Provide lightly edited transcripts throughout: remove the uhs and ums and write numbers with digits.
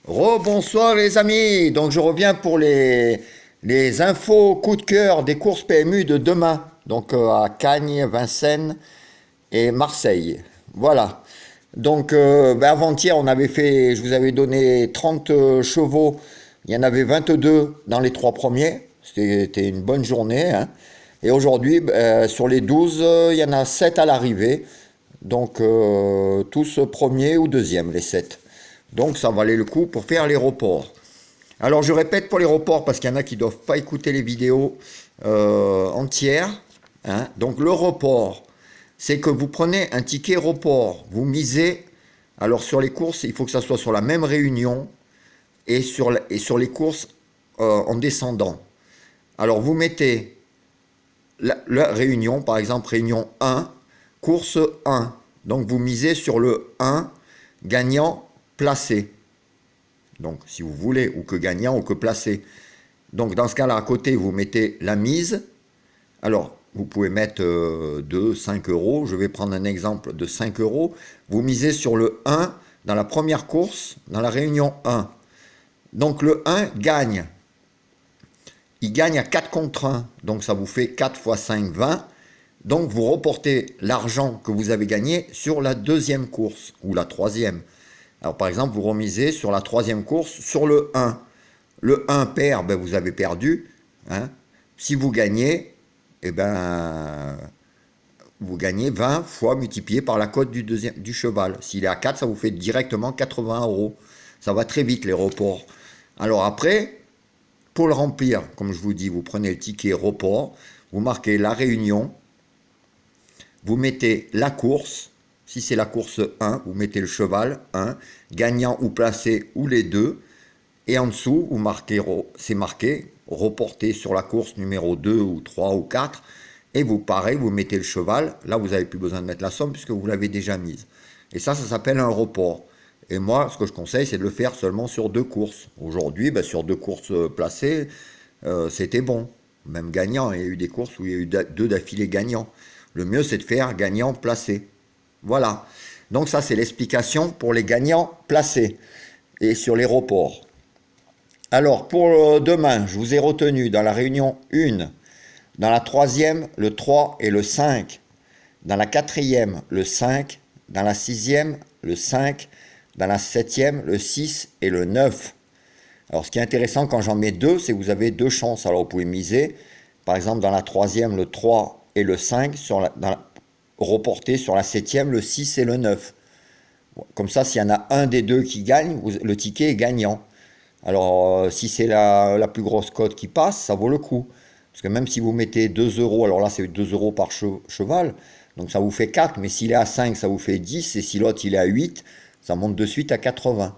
Rebonsoir les amis, donc je reviens pour les infos coup de cœur des courses PMU de demain, donc à Cagnes, Vincennes et Marseille. Voilà, donc avant-hier on avait fait, je vous avais donné 30 chevaux, il y en avait 22 dans les trois premiers, c'était une bonne journée, hein. Et aujourd'hui sur les 12, il y en a 7 à l'arrivée, donc tous premiers ou deuxième les 7. Donc ça valait le coup pour faire les reports. Alors je répète pour les reports parce qu'il y en a qui ne doivent pas écouter les vidéos entières, hein. Donc le report, c'est que vous prenez un ticket report, vous misez, alors sur les courses, il faut que ça soit sur la même réunion et sur les courses en descendant. Alors vous mettez la réunion, par exemple réunion 1, course 1. Donc vous misez sur le 1 gagnant placé. Donc si vous voulez, ou que gagnant ou que placé. Donc dans ce cas-là, à côté, vous mettez la mise. Alors, vous pouvez mettre 2, 5 euros. Je vais prendre un exemple de 5 euros. Vous misez sur le 1 dans la première course, dans la réunion 1. Donc le 1 gagne. Il gagne à 4 contre 1. Donc ça vous fait 4 fois 5, 20. Donc vous reportez l'argent que vous avez gagné sur la deuxième course ou la troisième. Alors par exemple, vous remisez sur la troisième course sur le 1. Le 1 perd, ben, vous avez perdu, hein. Si vous gagnez, eh ben, vous gagnez 20 fois multiplié par la cote du cheval. S'il est à 4, ça vous fait directement 80 euros. Ça va très vite les reports. Alors après, pour le remplir, comme je vous dis, vous prenez le ticket report, vous marquez la réunion, vous mettez la course. Si c'est la course 1, vous mettez le cheval 1, gagnant ou placé ou les deux. Et en dessous, vous marquez, c'est marqué, reporté sur la course numéro 2 ou 3 ou 4. Et vous, pareil, vous mettez le cheval. Là, vous n'avez plus besoin de mettre la somme puisque vous l'avez déjà mise. Et ça s'appelle un report. Et moi, ce que je conseille, c'est de le faire seulement sur 2 courses. Aujourd'hui, ben, sur 2 courses placées, c'était bon. Même gagnant. Il y a eu des courses où il y a eu 2 d'affilée gagnants. Le mieux, c'est de faire gagnant placé. Voilà. Donc ça, c'est l'explication pour les gagnants placés et sur les reports. Alors, pour demain, je vous ai retenu dans la réunion 1, dans la troisième, le 3 et le 5, dans la quatrième, le 5, dans la sixième, le 5, dans la septième, le 6 et le 9. Alors, ce qui est intéressant quand j'en mets 2, c'est que vous avez 2 chances. Alors, vous pouvez miser, par exemple, dans la troisième, le 3 et le 5, reporter sur la septième, le 6 et le 9. Comme ça, s'il y en a un des deux qui gagne, le ticket est gagnant. Alors, si c'est la plus grosse cote qui passe, ça vaut le coup. Parce que même si vous mettez 2 euros, alors là, c'est 2 euros par cheval, donc ça vous fait 4, mais s'il est à 5, ça vous fait 10, et si l'autre, il est à 8, ça monte de suite à 80.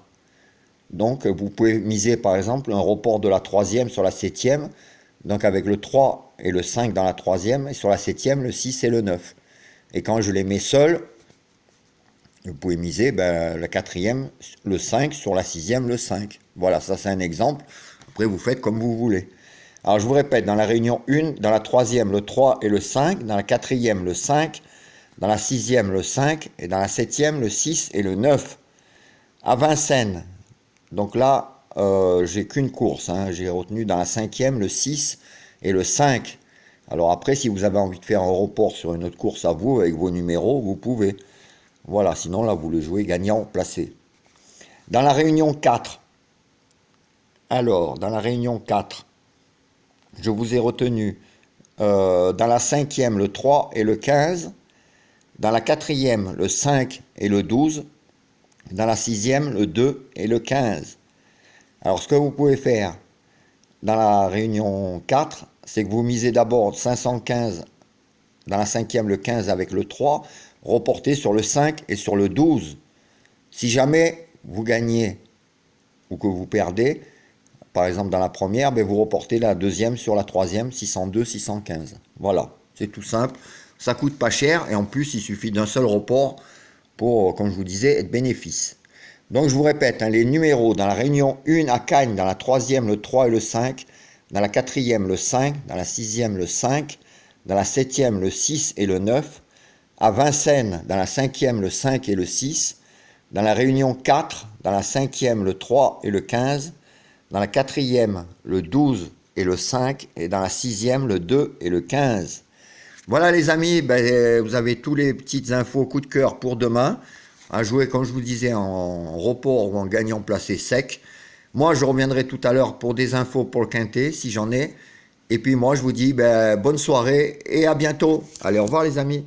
Donc, vous pouvez miser, par exemple, un report de la troisième sur la septième, donc avec le 3 et le 5 dans la troisième, et sur la septième, le 6 et le 9. Et quand je les mets seuls, vous pouvez miser la quatrième, le 5, sur la sixième, le 5. Voilà, ça c'est un exemple. Après, vous faites comme vous voulez. Alors, je vous répète, dans la réunion 1, dans la troisième, le 3 et le 5, dans la quatrième, le 5, dans la sixième, le 5, et dans la septième, le 6 et le 9. À Vincennes, donc là, j'ai qu'une course, hein. J'ai retenu dans la cinquième, le 6 et le 5. Alors après, si vous avez envie de faire un report sur une autre course à vous, avec vos numéros, vous pouvez. Voilà, sinon là, vous le jouez gagnant placé. Dans la réunion 4, alors, dans la réunion 4, je vous ai retenu dans la cinquième, le 3 et le 15, dans la quatrième, le 5 et le 12, dans la sixième, le 2 et le 15. Alors, ce que vous pouvez faire dans la réunion 4, c'est que vous misez d'abord 515 dans la cinquième, le 15 avec le 3, reportez sur le 5 et sur le 12. Si jamais vous gagnez ou que vous perdez, par exemple dans la première, vous reportez la deuxième sur la troisième, 602, 615. Voilà, c'est tout simple. Ça coûte pas cher et en plus, il suffit d'un seul report pour, comme je vous disais, être bénéfice. Donc je vous répète, hein, les numéros dans la réunion 1 à Cagnes, dans la troisième, le 3 et le 5, dans la quatrième, le 5, dans la sixième, le 5, dans la septième, le 6 et le 9, à Vincennes, dans la cinquième, le 5 et le 6, Dans la réunion 4, dans la 5e, le 3 et le 15. Dans la 4e, le 12 et le 5. Et dans la 6e, le 2 et le 15. Voilà les amis, ben, vous avez tous les petites infos coup de cœur pour demain. À jouer, comme je vous disais, en report ou en gagnant placé sec. Moi, je reviendrai tout à l'heure pour des infos pour le quintet, si j'en ai. Et puis moi, je vous dis ben, bonne soirée et à bientôt. Allez, au revoir les amis.